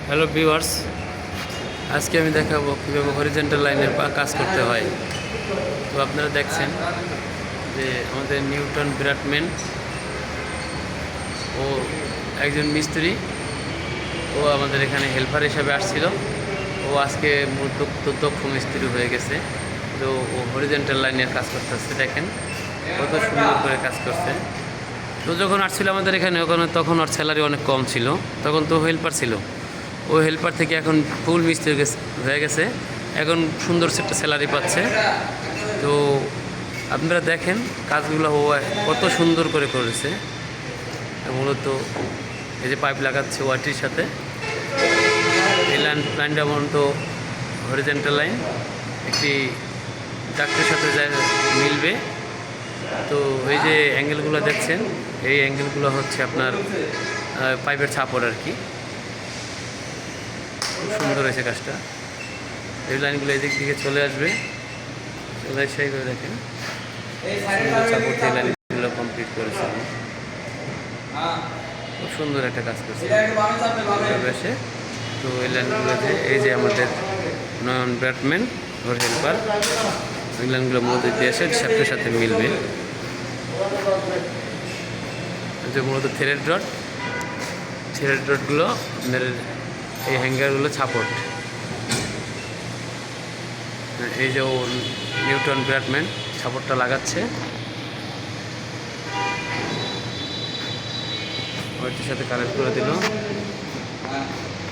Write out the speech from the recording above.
Hello viewers, আজকে আমি দেখাবো কীভাবে হরিজেন্টাল লাইনের কাজ করতে হয়। তো আপনারা দেখছেন যে আমাদের নিউটন ব্রাডম্যান ও একজন মিস্ত্রি, ও আমাদের এখানে হেল্পার হিসাবে আসছিল। ও আজকে দক্ষ মিস্ত্রি হয়ে গেছে। তো ও হরিজেন্টাল লাইনের কাজ করতেছে, দেখেন কত সুন্দর করে কাজ করছে। তো যখন আসছিল আমাদের এখানে, তখন ওর স্যালারি অনেক কম ছিল, তখন তো হেল্পার ছিল। ও হেল্পার থেকে এখন ফুল মিস্ত্রি হয়ে গেছে, এখন সুন্দর একটা স্যালারি পাচ্ছে। তো আপনারা দেখেন কাজগুলো ও কত সুন্দর করে করেছে। মূলত এই যে পাইপ লাগাচ্ছে ওয়াটির সাথে, এই লাইনটা মূলত হরিজেন্টাল লাইন একটি ডাক্তের সাথে যায় মিলবে। তো এই যে অ্যাঙ্গেলগুলো দেখছেন, এই অ্যাঙ্গেলগুলো হচ্ছে আপনার পাইপের ছাপড় আর কি। খুব সুন্দর হয়েছে কাজটা। এই লাইনগুলো এদিক দিকে চলে আসবে, চলে সেইভাবে দেখেন সুন্দর ছাপড় দিয়ে লাইনগুলো কমপ্লিট করেছে। খুব সুন্দর একটা কাজ করছে এসে। তো এই লাইনগুলো এই যে আমাদের নয়ন ব্রাডম্যান ওর হেল্পার, ওই লাইনগুলো মূলত দিয়ে এসে সাথে সাথে মিলবে। যে মূলত থ্রেড রডগুলো আপনার এই হ্যাঙ্গারগুলো ছাপোর্ট। এই যে ও নিউটন ব্রাডম্যান ছাপোর্টটা লাগাচ্ছে, ওইটির সাথে কানেক্ট করে দিল।